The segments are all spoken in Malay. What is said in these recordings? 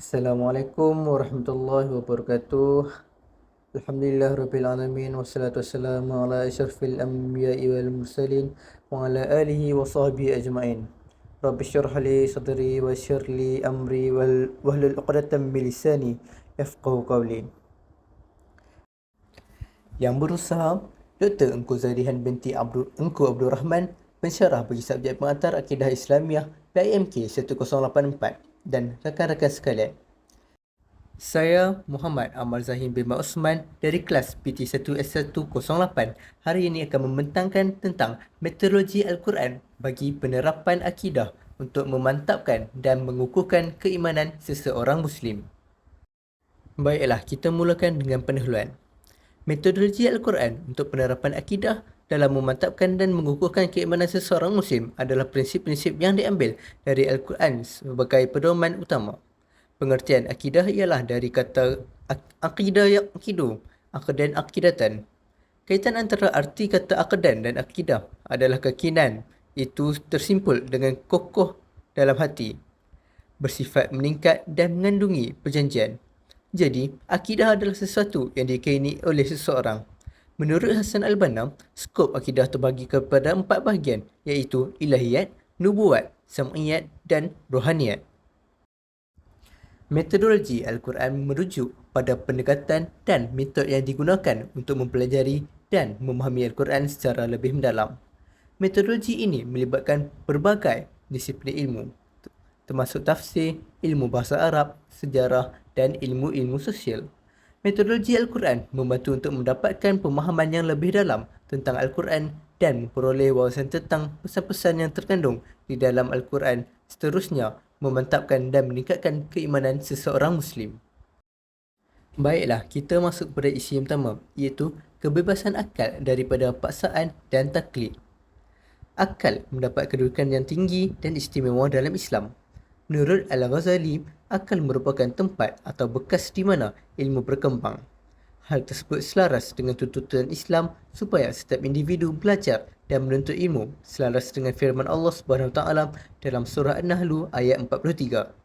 Assalamualaikum warahmatullahi wabarakatuh. Alhamdulillah alamin wassalatu wassalamu ala asyrafil anbiya'i wal mursalin wa ala alihi wa sahbihi ajma'in. Rabbi syrah li sadri wa yassir li amri wahlul 'uqdatam min lisani yafqahu qawli. Yang berusaha Dr. Engku Zalihan binti Engku Abdul Rahman, pensyarah bagi subjek pengantar Akidah Islamiah PIMK 1084 dan rakan-rakan sekalian. Saya Muhammad Amal Zahim bin Osman dari kelas PT1S108 hari ini akan membentangkan tentang metodologi Al-Quran bagi penerapan akidah untuk memantapkan dan mengukuhkan keimanan seseorang Muslim. Baiklah, kita mulakan dengan pendahuluan. Metodologi Al-Quran untuk penerapan akidah dalam memantapkan dan mengukuhkan keimanan seseorang Muslim adalah prinsip-prinsip yang diambil dari Al-Quran sebagai pedoman utama. Pengertian akidah ialah dari kata akidah yaqidu, aqdan aqidatan. Kaitan antara arti kata aqdan dan akidah adalah keyakinan itu tersimpul dengan kokoh dalam hati, bersifat meningkat dan mengandungi perjanjian. Jadi, akidah adalah sesuatu yang diyakini oleh seseorang. Menurut Hasan Al-Banna, skop akidah terbagi kepada 4 bahagian, iaitu ilahiyat, nubuat, sam'iyat dan rohaniyat. Metodologi Al-Quran merujuk pada pendekatan dan metod yang digunakan untuk mempelajari dan memahami Al-Quran secara lebih mendalam. Metodologi ini melibatkan berbagai disiplin ilmu, termasuk tafsir, ilmu bahasa Arab, sejarah dan ilmu-ilmu sosial. Metodologi Al-Quran membantu untuk mendapatkan pemahaman yang lebih dalam tentang Al-Quran dan memperoleh wawasan tentang pesan-pesan yang terkandung di dalam Al-Quran, seterusnya memantapkan dan meningkatkan keimanan seseorang Muslim. Baiklah, kita masuk pada isi yang pertama, iaitu kebebasan akal daripada paksaan dan taklid. Akal mendapat kedudukan yang tinggi dan istimewa dalam Islam. Menurut Al-Ghazali, akal merupakan tempat atau bekas di mana ilmu berkembang. Hal tersebut selaras dengan tuntutan Islam supaya setiap individu belajar dan menuntut ilmu selaras dengan firman Allah Subhanahu Wa Taala dalam surah An-Nahl ayat 43.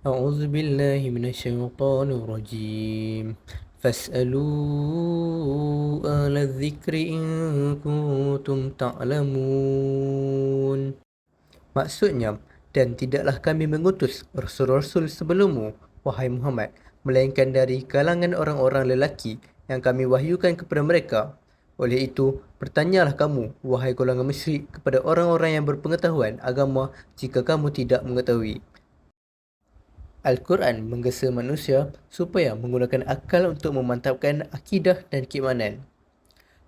A'udzu billahi minasyaitonir rajim. Fas'alu ahla dzikri in kuntum ta'lamun. Maksudnya, dan tidaklah kami mengutus rasul-rasul sebelummu, wahai Muhammad, melainkan dari kalangan orang-orang lelaki yang kami wahyukan kepada mereka. Oleh itu, bertanyalah kamu, wahai golongan musyrik, kepada orang-orang yang berpengetahuan agama jika kamu tidak mengetahui. Al-Quran menggesa manusia supaya menggunakan akal untuk memantapkan akidah dan keimanan.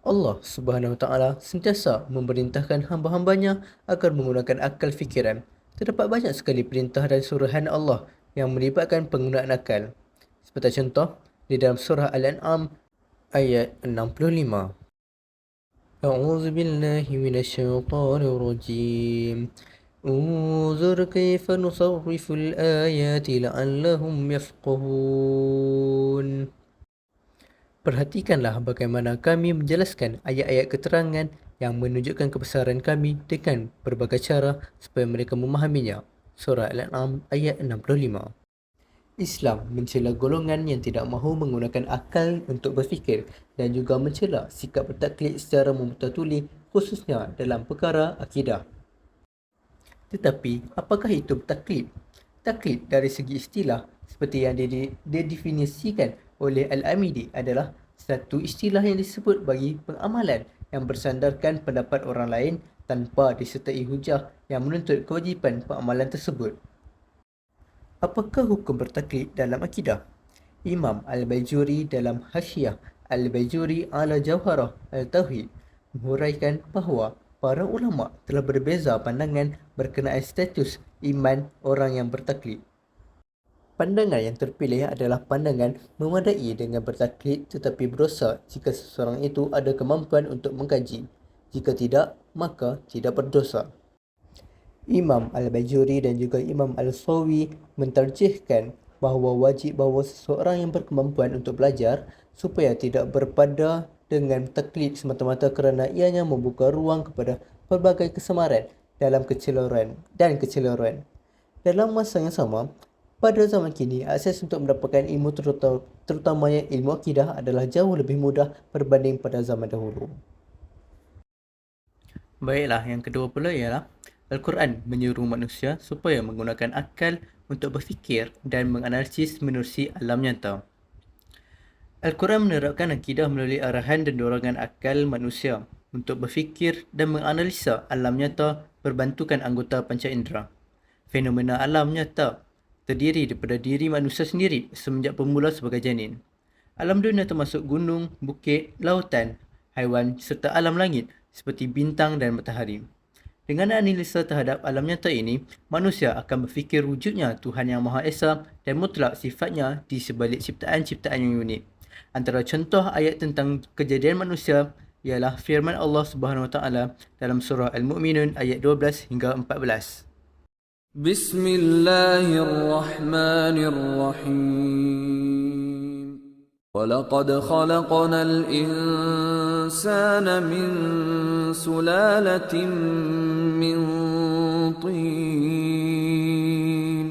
Allah Subhanahu Wa Taala sentiasa memerintahkan hamba-hambanya agar menggunakan akal fikiran. Terdapat banyak sekali perintah dan suruhan Allah yang melibatkan penggunaan akal. Seperti contoh, di dalam surah Al-An'am ayat 65. A'udzu billahi minasyaitonir rajim. Unzur kaifa nusarriful ayati la'allahum yafqahun. Perhatikanlah bagaimana kami menjelaskan ayat-ayat keterangan yang menunjukkan kebesaran kami dengan berbagai cara supaya mereka memahaminya. Surah Al-An'am ayat 65. Islam mencela golongan yang tidak mahu menggunakan akal untuk berfikir dan juga mencela sikap bertaklid secara memutatuli khususnya dalam perkara akidah. Tetapi, apakah itu bertaklid? Taklid dari segi istilah seperti yang didefinisikan oleh Al-Amidi adalah satu istilah yang disebut bagi pengamalan yang bersandarkan pendapat orang lain tanpa disertai hujah yang menuntut kewajipan pengamalan tersebut. Apakah hukum bertaklid dalam akidah? Imam Al-Bajuri dalam Hasyiah Al-Bajuri ala Jawharah Al-Tauhid menghuraikan bahawa para ulama telah berbeza pandangan berkenaan status iman orang yang bertaklid. Pandangan yang terpilih adalah pandangan memadai dengan bertaklid tetapi berdosa jika seseorang itu ada kemampuan untuk mengkaji. Jika tidak, maka tidak berdosa. Imam Al-Bajuri dan juga Imam Al-Sawi mentarjihkan bahawa wajib bahawa seseorang yang berkemampuan untuk belajar supaya tidak berpada dengan taklid semata-mata kerana ianya membuka ruang kepada pelbagai kesamaran dalam kecelaruan. Dalam masa yang sama, Pada zaman kini, akses untuk mendapatkan ilmu terutamanya ilmu akidah adalah jauh lebih mudah berbanding pada zaman dahulu. Baiklah, yang kedua pula ialah Al-Quran menyuruh manusia supaya menggunakan akal untuk berfikir dan menganalisis menerusi alam nyata. Al-Quran menerapkan akidah melalui arahan dan dorongan akal manusia untuk berfikir dan menganalisa alam nyata berbantukan anggota panca indera. Fenomena alam nyata terdiri daripada diri manusia sendiri semenjak bermula sebagai janin. Alam dunia termasuk gunung, bukit, lautan, haiwan serta alam langit seperti bintang dan matahari. Dengan analisa terhadap alam nyata ini, manusia akan berfikir wujudnya Tuhan Yang Maha Esa dan mutlak sifatnya di sebalik ciptaan-ciptaan yang unik. Antara contoh ayat tentang kejadian manusia ialah firman Allah Subhanahu Wa Taala dalam surah Al-Mu'minun ayat 12 hingga 14. Bismillahirrahmanirrahim. وَلَقَدْ خَلَقْنَا الْإِنسَانَ مِنْ سُلَالَةٍ مِنْ طِينٍ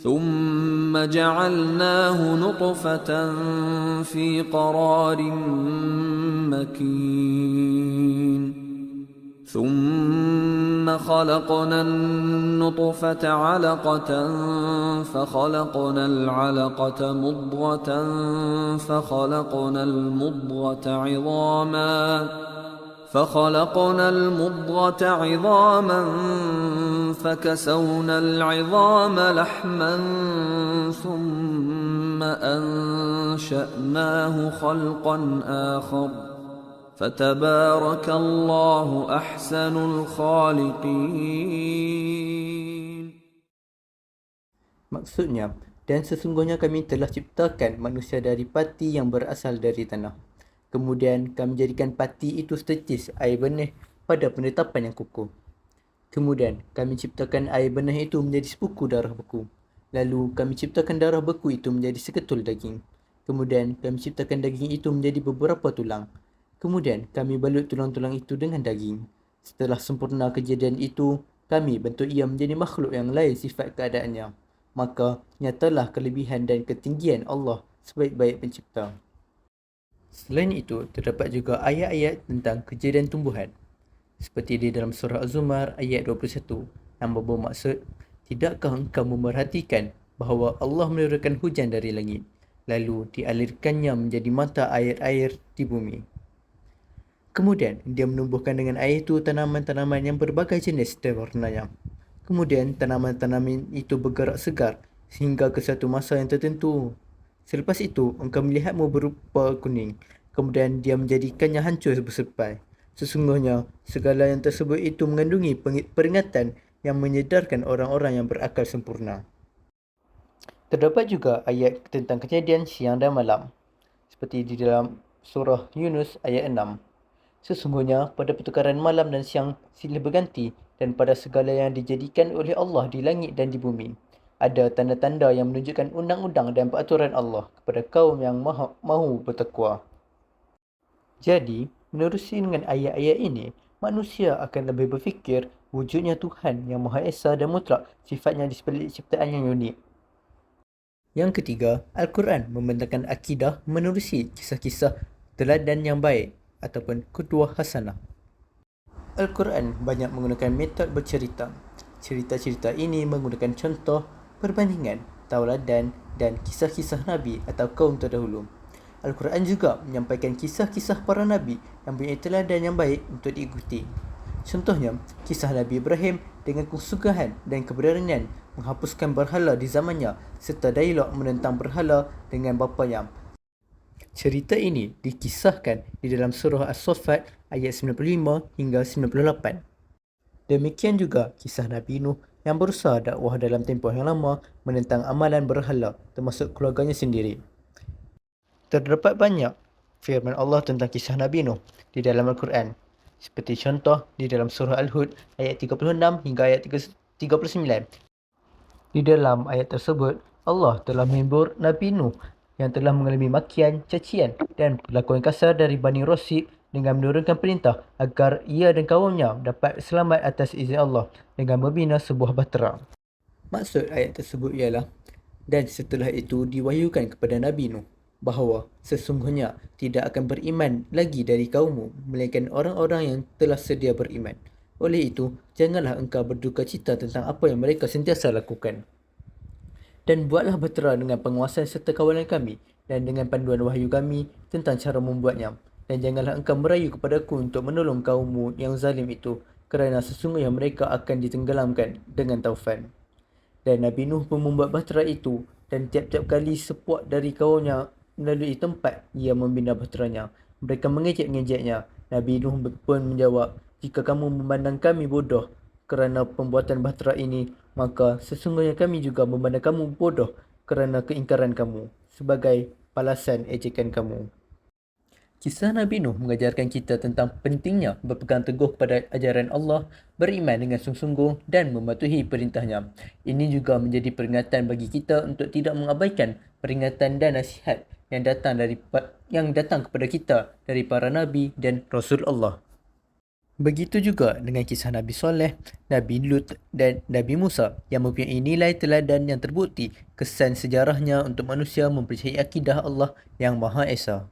ثُمَّ جَعَلْنَاهُ نُطْفَةً فِي قَرَارٍ مَكِينٍ ثُمَّ خَلَقْنَا النُّطْفَةَ عَلَقَةً فَخَلَقْنَا الْعَلَقَةَ مُضْغَةً فَخَلَقْنَا الْمُضْغَةَ عِظَامًا فَكَسَوْنَا الْعِظَامَ لَحْمًا ثُمَّ أَنشَأْنَاهُ خَلْقًا آخَرَ فَتَبَارَكَ اللَّهُ أَحْسَنُ الْخَالِقِينَ. Maksudnya, dan sesungguhnya kami telah ciptakan manusia dari pati yang berasal dari tanah. Kemudian kami jadikan pati itu setetis air benih pada penetapan yang kukuh. Kemudian kami ciptakan air benih itu menjadi sepuku darah beku. Lalu kami ciptakan darah beku itu menjadi seketul daging. Kemudian kami ciptakan daging itu menjadi beberapa tulang. Kemudian kami balut tulang-tulang itu dengan daging. Setelah sempurna kejadian itu, kami bentuk ia menjadi makhluk yang lain sifat keadaannya. Maka nyatalah kelebihan dan ketinggian Allah sebaik-baik pencipta. Selain itu, terdapat juga ayat-ayat tentang kejadian tumbuhan. Seperti di dalam surah Az-Zumar ayat 21 yang bermaksud, tidakkah engkau memerhatikan bahawa Allah menurunkan hujan dari langit, lalu dialirkannya menjadi mata air-air di bumi. Kemudian, dia menumbuhkan dengan air itu tanaman-tanaman yang berbagai jenis dan warnanya. Kemudian, tanaman-tanaman itu bergerak segar sehingga ke satu masa yang tertentu. Selepas itu, engkau melihatmu berupa kuning. Kemudian, dia menjadikannya hancur bersepai. Sesungguhnya, segala yang tersebut itu mengandungi peringatan yang menyedarkan orang-orang yang berakal sempurna. Terdapat juga ayat tentang kejadian siang dan malam. Seperti di dalam surah Yunus ayat 6. Sesungguhnya pada pertukaran malam dan siang silih berganti dan pada segala yang dijadikan oleh Allah di langit dan di bumi. Ada tanda-tanda yang menunjukkan undang-undang dan peraturan Allah kepada kaum yang mahu bertakwa. Jadi, menerusi dengan ayat-ayat ini, manusia akan lebih berfikir wujudnya Tuhan yang Maha Esa dan mutlak, sifatnya di sebalik ciptaan yang unik. Yang ketiga, Al-Quran membentangkan akidah menerusi kisah-kisah teladan yang baik ataupun qudwah hasanah. Al-Quran banyak menggunakan metod bercerita. Cerita-cerita ini menggunakan contoh, perbandingan, tauladan dan kisah-kisah Nabi atau kaum terdahulu. Al-Quran juga menyampaikan kisah-kisah para Nabi yang mempunyai teladan yang baik untuk diikuti. Contohnya, kisah Nabi Ibrahim dengan kesukahan dan keberanian menghapuskan berhala di zamannya serta dialog menentang berhala dengan bapanya. Cerita ini dikisahkan di dalam surah As-Saffat ayat 95 hingga 98. Demikian juga kisah Nabi Nuh yang berusaha dakwah dalam tempoh yang lama menentang amalan berhala termasuk keluarganya sendiri. Terdapat banyak firman Allah tentang kisah Nabi Nuh di dalam Al-Quran. Seperti contoh di dalam surah Al-Hud ayat 36 hingga ayat 39. Di dalam ayat tersebut, Allah telah menghibur Nabi Nuh yang telah mengalami makian, cacian dan perlakuan kasar dari Bani Rasib dengan menurunkan perintah agar ia dan kaumnya dapat selamat atas izin Allah dengan membina sebuah bahtera. Maksud ayat tersebut ialah Dan setelah itu diwahyukan kepada Nabi Nuh bahawa sesungguhnya tidak akan beriman lagi dari kaummu melainkan orang-orang yang telah sedia beriman. Oleh itu, janganlah engkau berduka cita tentang apa yang mereka sentiasa lakukan. Dan buatlah bahtera dengan penguasaan serta kawalan kami dan dengan panduan wahyu kami tentang cara membuatnya. Dan janganlah engkau merayu kepadaku untuk menolong kaummu yang zalim itu, kerana sesungguhnya mereka akan ditenggelamkan dengan taufan. Dan Nabi Nuh pun membuat bahtera itu, dan tiap-tiap kali sepuak dari kaumnya melalui tempat ia membina bahteranya, mereka mengejek-ngejeknya. Nabi Nuh pun menjawab, "Jika kamu memandang kami bodoh kerana pembuatan bahtera ini, maka sesungguhnya kami juga memandang kamu bodoh kerana keingkaran kamu, sebagai balasan ejekan kamu." Kisah Nabi Nuh mengajarkan kita tentang pentingnya berpegang teguh kepada ajaran Allah, beriman dengan sungguh-sungguh dan mematuhi perintahnya. Ini juga menjadi peringatan bagi kita untuk tidak mengabaikan peringatan dan nasihat yang datang kepada kita dari para Nabi dan Rasul Allah. Begitu juga dengan kisah Nabi Soleh, Nabi Lut dan Nabi Musa yang mempunyai nilai teladan yang terbukti kesan sejarahnya untuk manusia mempercayai akidah Allah yang Maha Esa.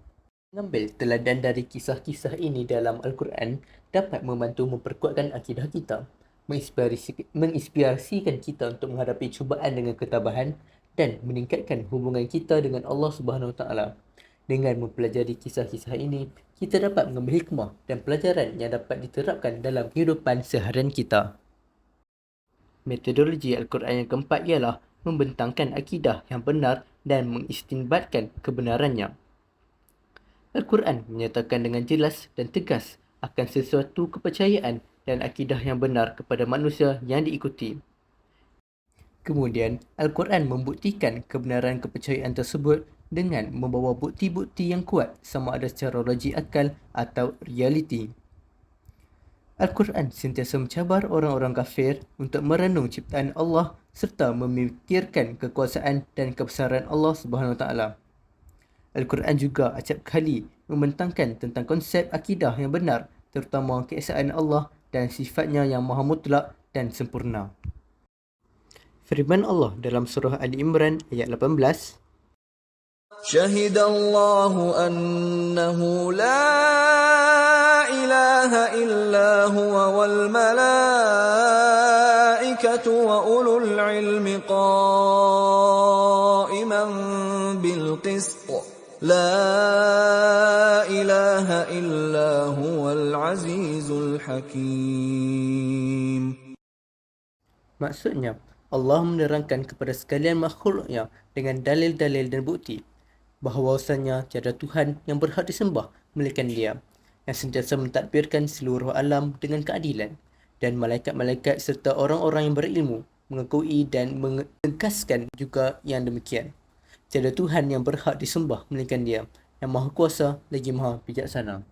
Mengambil teladan dari kisah-kisah ini dalam Al-Quran dapat membantu memperkuatkan akidah kita, menginspirasikan kita untuk menghadapi cubaan dengan ketabahan dan meningkatkan hubungan kita dengan Allah Subhanahu Wa Taala. Dengan mempelajari kisah-kisah ini, kita dapat mengambil hikmah dan pelajaran yang dapat diterapkan dalam kehidupan seharian kita. Metodologi Al-Quran yang keempat ialah membentangkan akidah yang benar dan mengistinbatkan kebenarannya. Al-Quran menyatakan dengan jelas dan tegas akan sesuatu kepercayaan dan akidah yang benar kepada manusia yang diikuti. Kemudian, Al-Quran membuktikan kebenaran kepercayaan tersebut dengan membawa bukti-bukti yang kuat sama ada secara logik akal atau realiti. Al-Quran sentiasa mencabar orang-orang kafir untuk merenung ciptaan Allah serta memikirkan kekuasaan dan kebesaran Allah Subhanahu Wa Taala. Al-Quran juga acap kali membentangkan tentang konsep akidah yang benar, terutama keesaan Allah dan sifatnya yang maha mutlak dan sempurna. Firman Allah dalam surah Ali Imran ayat 18, شهد الله أنه لا إله إلا هو والملائكة وأولو العلم قائما بالقسط لا إله إلا هو العزيز الحكيم. Maksudnya, Allah menerangkan kepada sekalian makhluknya dengan dalil-dalil dan bukti bahawasanya tiada Tuhan yang berhak disembah melainkan Dia, yang sentiasa mentadbirkan seluruh alam dengan keadilan, dan malaikat-malaikat serta orang-orang yang berilmu mengakui dan menegaskan juga yang demikian. Tiada Tuhan yang berhak disembah melainkan Dia, yang Maha Kuasa lagi Maha Bijaksana.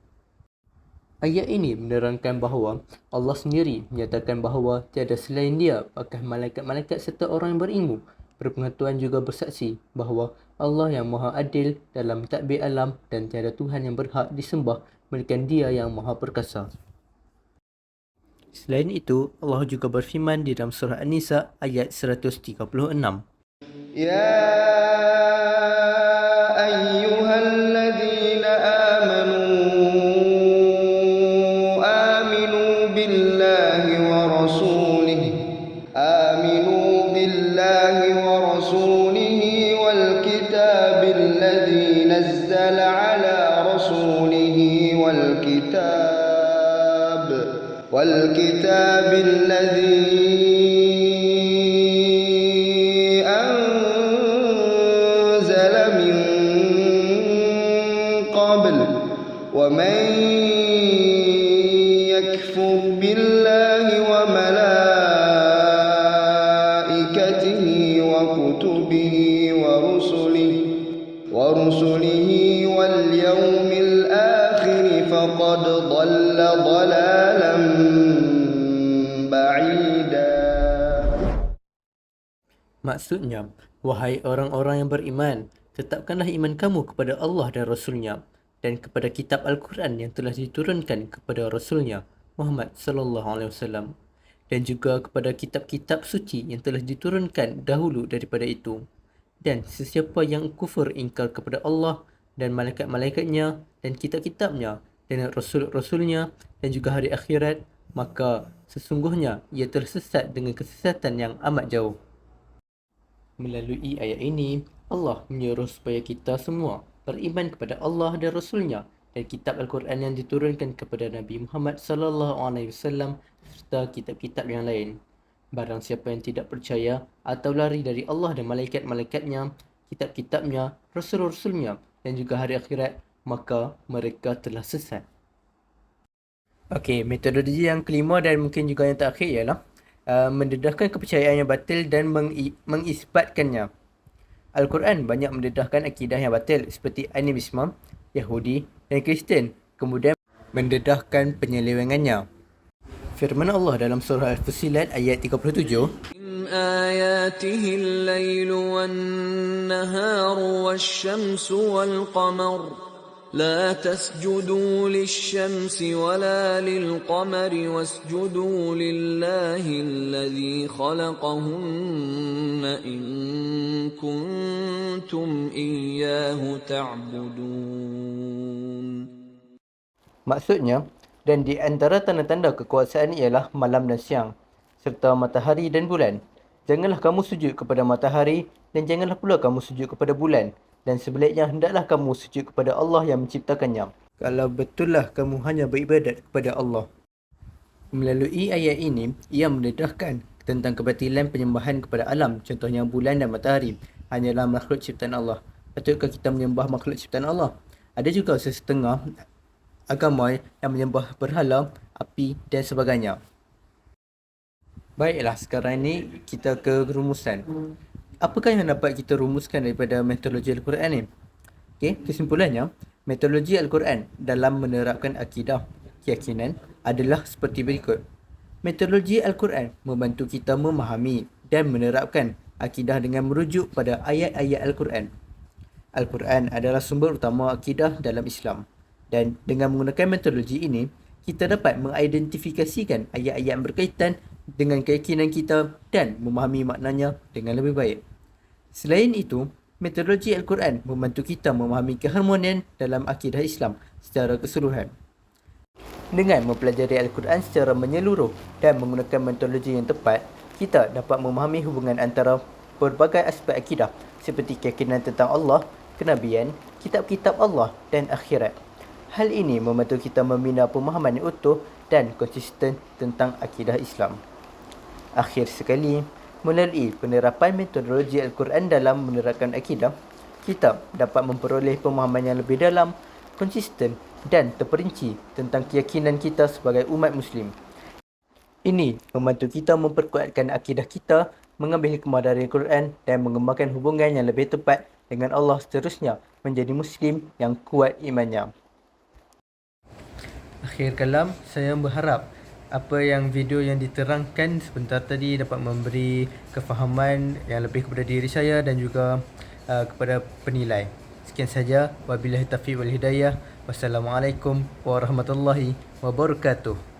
Ayat ini menerangkan bahawa Allah sendiri menyatakan bahawa tiada selain Dia, bahkan malaikat-malaikat serta orang yang berilmu berpengetahuan juga bersaksi bahawa Allah yang Maha Adil dalam tadbir alam dan tiada Tuhan yang berhak disembah melainkan Dia yang Maha Perkasa. Selain itu, Allah juga berfirman di dalam surah An-Nisa ayat 136. يا أيها الذين آمنوا بالله ورسوله والكتاب الذي نزل على رسوله والكتاب الذي ومن يكفر بالله وملائكته وكتبه ورسله واليوم الآخر فقد ضل ضلالا بعيدا. Maksudnya, wahai orang-orang yang beriman, tetapkanlah iman kamu kepada Allah dan Rasul-Nya, dan kepada kitab Al-Quran yang telah diturunkan kepada Rasulnya Muhammad sallallahu alaihi wasallam, dan juga kepada kitab-kitab suci yang telah diturunkan dahulu daripada itu, Dan sesiapa yang kufur ingkar kepada Allah dan malaikat-malaikatnya dan kitab-kitabnya dan rasul-rasulnya dan juga hari akhirat, maka sesungguhnya ia tersesat dengan kesesatan yang amat jauh. Melalui ayat ini, Allah menyuruh supaya kita semua beriman kepada Allah dan Rasulnya dan kitab Al-Quran yang diturunkan kepada Nabi Muhammad sallallahu alaihi wasallam serta kitab-kitab yang lain. Barang siapa yang tidak percaya atau lari dari Allah dan malaikat-malaikatnya, kitab-kitabnya, rasul-rasulnya dan juga hari akhirat, maka mereka telah sesat. Okey, metodologi yang kelima dan mungkin juga yang terakhir ialah mendedahkan kepercayaan yang batil dan mengisbatkannya. Al-Quran banyak mendedahkan akidah yang batil seperti animisme, Yahudi dan Kristian, kemudian mendedahkan penyelewengannya. Firman Allah dalam surah Al-Fussilat ayat 37, من آياته الليل والنهار والشمس والقمر لا تسجدوا للشمس ولا للقمر واسجدوا لله الذي خلقهن إن كنتم إياه تعبدون. maksudnya, dan di antara tanda-tanda kekuasaan ialah malam dan siang, serta matahari dan bulan. Janganlah kamu sujud kepada matahari dan janganlah pula kamu sujud kepada bulan. Dan sebaliknya, hendaklah kamu sujud kepada Allah yang menciptakannya. Kalau betullah kamu hanya beribadat kepada Allah. Melalui ayat ini, ia mendedahkan tentang kebatilan penyembahan kepada alam, contohnya bulan dan matahari, hanyalah makhluk ciptaan Allah. Patutkah kita menyembah makhluk ciptaan Allah? Ada juga sesetengah agama yang menyembah berhala, api dan sebagainya. Baiklah, sekarang ini kita ke rumusan. Apakah yang dapat kita rumuskan daripada metodologi Al-Quran ni? Okey, kesimpulannya, metodologi Al-Quran dalam menerapkan akidah, keyakinan adalah seperti berikut. Metodologi Al-Quran membantu kita memahami dan menerapkan akidah dengan merujuk pada ayat-ayat Al-Quran. Al-Quran adalah sumber utama akidah dalam Islam. Dan dengan menggunakan metodologi ini, kita dapat mengidentifikasikan ayat-ayat yang berkaitan dengan keyakinan kita dan memahami maknanya dengan lebih baik. Selain itu, metodologi Al-Quran membantu kita memahami keharmonian dalam akidah Islam secara keseluruhan. Dengan mempelajari Al-Quran secara menyeluruh dan menggunakan metodologi yang tepat, kita dapat memahami hubungan antara berbagai aspek akidah seperti keyakinan tentang Allah, kenabian, kitab-kitab Allah dan akhirat. Hal ini membantu kita membina pemahaman yang utuh dan konsisten tentang akidah Islam. Akhir sekali, melalui penerapan metodologi Al-Quran dalam menerapkan akidah, kita dapat memperoleh pemahaman yang lebih dalam, konsisten dan terperinci tentang keyakinan kita sebagai umat Muslim. Ini membantu kita memperkuatkan akidah kita, mengambil hikmah dari Al-Quran dan mengembangkan hubungan yang lebih tepat dengan Allah seterusnya menjadi Muslim yang kuat imannya. Akhir kalam, saya berharap apa yang video yang diterangkan sebentar tadi dapat memberi kefahaman yang lebih kepada diri saya dan juga kepada penilai. Sekian saja. Wabillahi taufiq wal hidayah. Wassalamualaikum warahmatullahi wabarakatuh.